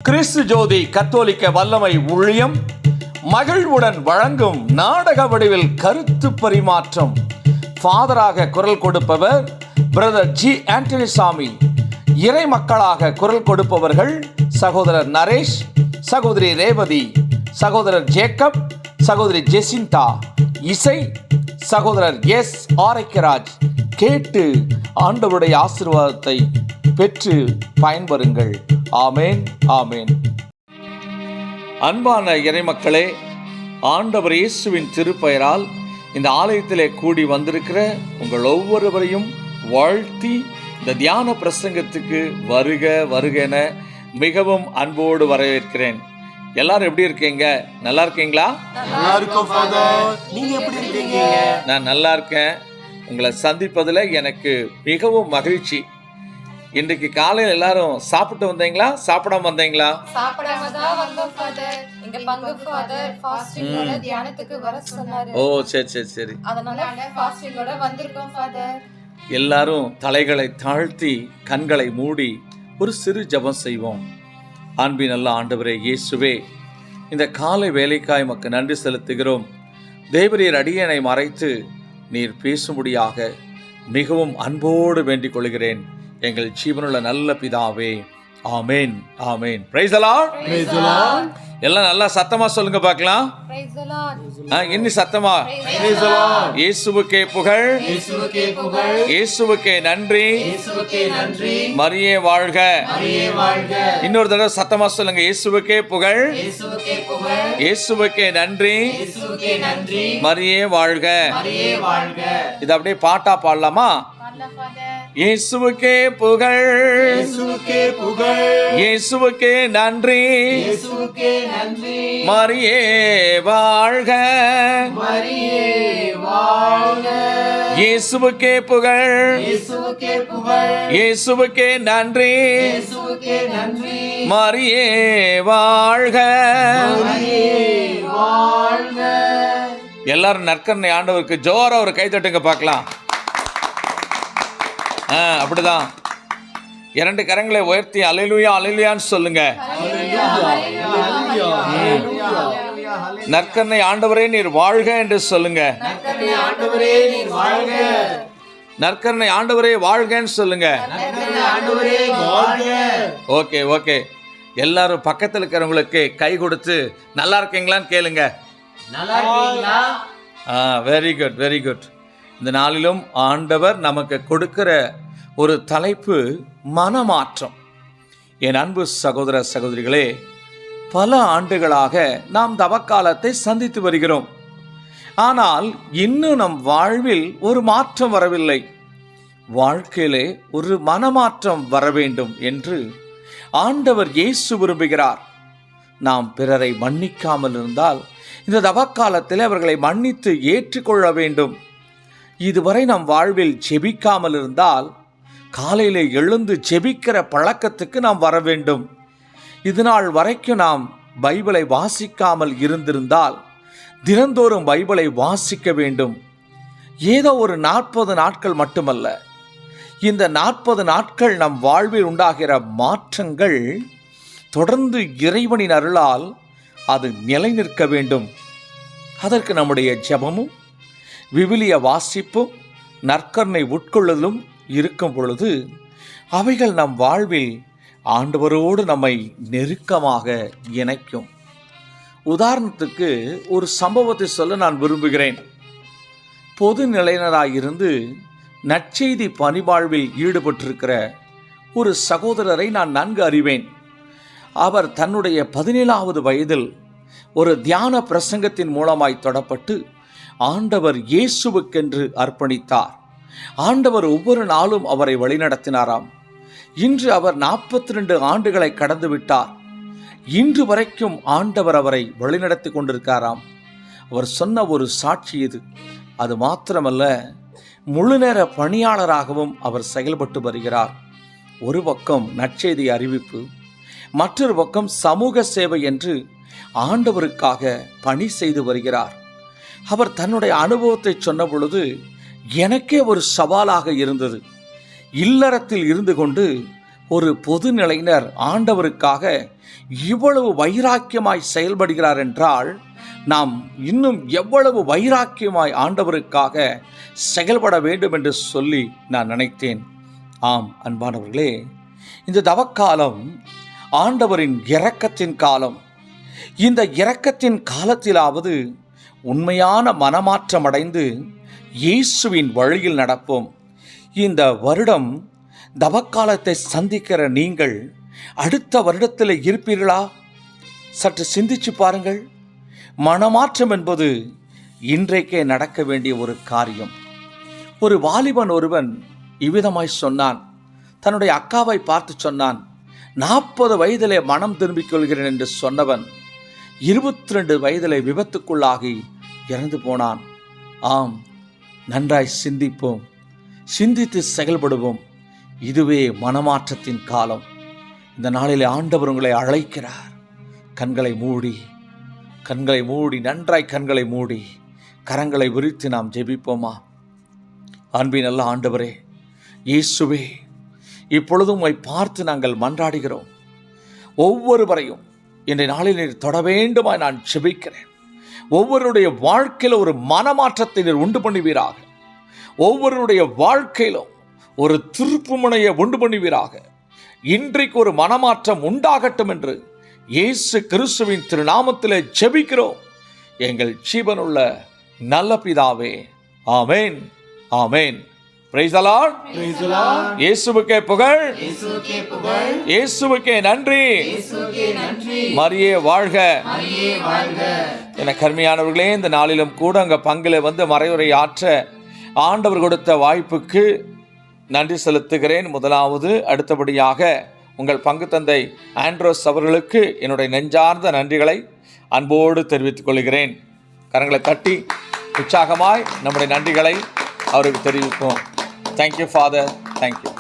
கிறிஸ்து ஜோதி கத்தோலிக்க வல்லமை ஊழியம் மகிழ்வுடன் வழங்கும் நாடக வடிவில் கருத்து பரிமாற்றம். ஃபாதராக குரல் கொடுப்பவர் பிரதர் ஜி ஆண்டனி சாமி. இறை மக்களாக குரல் கொடுப்பவர்கள் சகோதரர் நரேஷ், சகோதரி ரேவதி, சகோதரர் ஜேக்கப், சகோதரி ஜெசிந்தா. இசை சகோதரர் எஸ் ஆரைக்கராஜ். கேட்டு ஆண்டவருடைய ஆசீர்வாதத்தை பெற்று பயன்பெறுங்கள். ஆமேன், ஆமேன். அன்பான இறைமக்களே, ஆண்டவர் இயேசுவின் திருப்பெயரால் இந்த ஆலயத்திலே கூடி வந்திருக்கிற உங்கள் ஒவ்வொருவரையும் வாழ்த்தி இந்த தியான பிரசங்கத்துக்கு வருக வருக என மிகவும் அன்போடு வரவேற்கிறேன். எல்லாரும் எப்படி இருக்கீங்க? நல்லா இருக்கீங்களா? நான் நல்லா இருக்கேன். உங்களை சந்திப்பதில் எனக்கு மிகவும் மகிழ்ச்சி. இன்றைக்கு காலையில் எல்லாரும் சாப்பிட்டு வந்தீங்களா, சாப்பிடாம வந்தீங்களா? ஓ, சரி சரி. எல்லாரும் தலைகளை தாழ்த்தி கண்களை மூடி ஒரு சிறு ஜெபம் செய்வோம். அன்பின் நல்ல ஆண்டவரே இயேசுவே, இந்த காலை வேலைக்காய் உமக்கு நன்றி செலுத்துகிறோம். தேவரீர் அடியனை மறைத்து நீர் பேசும்படியாக மிகவும் அன்போடு வேண்டிக் கொள்கிறேன். எங்கள் ஜீவனுள்ள நல்ல பிதாவே, ஆமேன், ஆமேன். Price the Lord. எல்லாம் நல்லா சத்தமா சொல்லுங்க பார்க்கலாம். இன்னி சத்தமா. இயேசுவுக்கே புகழ், இயேசுவுக்கே நன்றி, மரியே வாழ்க. இன்னொரு தடவை சத்தமா சொல்லுங்க. இயேசுவுக்கே புகழ், இயேசுவுக்கே நன்றி, மரியே வாழ்க. இது அப்படியே பாட்டா பாடலாமா? இயேசுவுக்கே புகழ், இயேசுவுக்கே நன்றி, மரியே வாழ்க. இயேசுவுக்கே புகழ், இயேசுவுக்கே நன்றி, மரியே வாழ்க. எல்லாரும் நற்கருணை ஆண்டவருக்கு ஜோரா ஒரு கை தட்டுங்க பார்க்கலாம். அப்படிதான். 2 கரங்களை உயர்த்தி அல்லேலூயா அல்லேலூயான்னு சொல்லுங்க. நற்கருணை ஆண்டவரே நீர் வாழ்க என்று சொல்லுங்க. நற்கருணை ஆண்டவரே வாழ்கன்னு சொல்லுங்க. Okay okay. எல்லாரும் பக்கத்தில் இருக்கிறவங்களுக்கு கை கொடுத்து நல்லா இருக்கீங்களான்னு கேளுங்க. Very good, very good. இந்த நாளிலும் ஆண்டவர் நமக்கு கொடுக்கிற ஒரு தலைப்பு மனமாற்றம். என் அன்பு சகோதர சகோதரிகளே, பல ஆண்டுகளாக நாம் தவக்காலத்தை சந்தித்து வருகிறோம். ஆனால் இன்னும் நம் வாழ்வில் ஒரு மாற்றம் வரவில்லை. வாழ்க்கையிலே ஒரு மனமாற்றம் வர வேண்டும் என்று ஆண்டவர் இயேசு விரும்புகிறார். நாம் பிறரை மன்னிக்காமல் இருந்தால் இந்த தவக்காலத்தில் அவர்களை மன்னித்து ஏற்றுக்கொள்ள வேண்டும். இதுவரை நம் வாழ்வில் ஜெபிக்காமல் இருந்தால் காலையில் எழுந்து ஜெபிக்கிற பழக்கத்துக்கு நாம் வர வேண்டும். இதுநாள் வரைக்கும் நாம் பைபிளை வாசிக்காமல் இருந்திருந்தால் தினந்தோறும் பைபிளை வாசிக்க வேண்டும். ஏதோ ஒரு 40 நாட்கள் மட்டுமல்ல, இந்த 40 நாட்கள் நம் வாழ்வில் உண்டாகிற மாற்றங்கள் தொடர்ந்து இறைவனின் அருளால் அது நிலை நிற்க வேண்டும். அதற்கு நம்முடைய ஜெபமும் விவிலிய வாசிப்பும் நற்கருணை உட்கொள்ளுதலும் இருக்கும் பொழுது அவைகள் நம் வாழ்வில் ஆண்டவரோடு நம்மை நெருக்கமாக இணைக்கும். உதாரணத்துக்கு ஒரு சம்பவத்தை சொல்ல நான் விரும்புகிறேன். பொது நிலையினராயிருந்து நற்செய்தி பணிவாழ்வில் ஈடுபட்டிருக்கிற ஒரு சகோதரரை நான் நன்கு அறிவேன். அவர் தன்னுடைய 17வது வயதில் ஒரு தியான பிரசங்கத்தின் மூலமாய் தொடப்பட்டு ஆண்டவர் இயேசுவுக்கென்று அர்ப்பணித்தார். ஆண்டவர் ஒவ்வொரு நாளும் அவரை வழிநடத்தினாராம். இன்று அவர் 42 ஆண்டுகளை கடந்து விட்டார். இன்று வரைக்கும் ஆண்டவர் அவரை வழிநடத்தி கொண்டிருக்காராம். அவர் சொன்ன ஒரு சாட்சி இது. அது மாத்திரமல்ல, முழுநேர பணியாளராகவும் அவர் செயல்பட்டு வருகிறார். ஒரு பக்கம் நற்செய்தி அறிவிப்பு, மற்றொரு பக்கம் சமூக சேவை என்று ஆண்டவருக்காக பணி செய்து வருகிறார். அவர் தன்னுடைய அனுபவத்தை சொன்ன பொழுது எனக்கே ஒரு சவாலாக இருந்தது. இல்லறத்தில் இருந்து கொண்டு ஒரு பொதுநிலையினர் ஆண்டவருக்காக இவ்வளவு வைராக்கியமாய் செயல்படுகிறார் என்றால் நாம் இன்னும் எவ்வளவு வைராக்கியமாய் ஆண்டவருக்காக செயல்பட வேண்டும் என்று சொல்லி நான் நினைத்தேன். ஆம் அன்பானவர்களே, இந்த தவக்காலம் ஆண்டவரின் இரக்கத்தின் காலம். இந்த இரக்கத்தின் காலத்திலாவது உண்மையான மனமாற்றம் அடைந்து இயேசுவின் வழியில் நடப்போம். இந்த வருடம் தவக்காலத்தை சந்திக்கிற நீங்கள் அடுத்த வருடத்தில் இருப்பீர்களா? சற்று சிந்திச்சு பாருங்கள். மனமாற்றம் என்பது இன்றைக்கே நடக்க வேண்டிய ஒரு காரியம். ஒரு வாலிபன் ஒருவன் இவ்விதமாய் சொன்னான். தன்னுடைய அக்காவை பார்த்து சொன்னான், 40 வயதிலே மனம் திரும்பிக் கொள்கிறேன் என்று சொன்னவன் 22 வயதிலே விபத்துக்குள்ளாகி இறந்து போனான். ஆம், நன்றாய் சிந்திப்போம், சிந்தித்து செயல்படுவோம். இதுவே மனமாற்றத்தின் காலம். இந்த நாளிலே ஆண்டவர் உங்களை அழைக்கிறார். கண்களை மூடி நன்றாய் கண்களை மூடி கரங்களை விரித்து நாம் ஜெபிப்போமா? அன்பின் நல்ல ஆண்டவரே இயேசுவே, இப்பொழுதும் உம்மை பார்த்து நாங்கள் மன்றாடுகிறோம். ஒவ்வொருவரையும் இன்றைய நாளில் நீர் தொட வேண்டுமாய் நான் ஜெபிக்கிறேன். ஒவ்வொருடைய வாழ்க்கையில் ஒரு மனமாற்றத்தை நீர் உண்டு பண்ணுவீராக. ஒவ்வொருடைய வாழ்க்கையிலும் ஒரு திருப்புமுனையை உண்டு பண்ணுவீராக. இன்றைக்கு ஒரு மனமாற்றம் உண்டாகட்டும் என்று இயேசு கிறிஸ்துவின் திருநாமத்திலே ஜெபிக்கிறோம் எங்கள் ஜீவனுள்ள நல்ல பிதாவே. Amen, amen. Praise the lord. இயேசுவுக்கே புகழ், இயேசுவுக்கே நன்றி. மரியே வாழ்க. என கருமையானவர்களே, இந்த நாளிலும் கூட அங்க பங்கில வந்து மறைவுரை ஆற்ற ஆண்டவர் கொடுத்த வாய்ப்புக்கு நன்றி செலுத்துகிறேன். முதலாவது, அடுத்தபடியாக உங்கள் பங்கு தந்தை ஆண்ட்ரோஸ் அவர்களுக்கு என்னுடைய நெஞ்சார்ந்த நன்றிகளை அன்போடு தெரிவித்துக் கொள்கிறேன். கரங்களை தட்டி உற்சாகமாய் நம்முடைய நன்றிகளை அவருக்கு தெரிவிப்போம். Thank you father, thank you.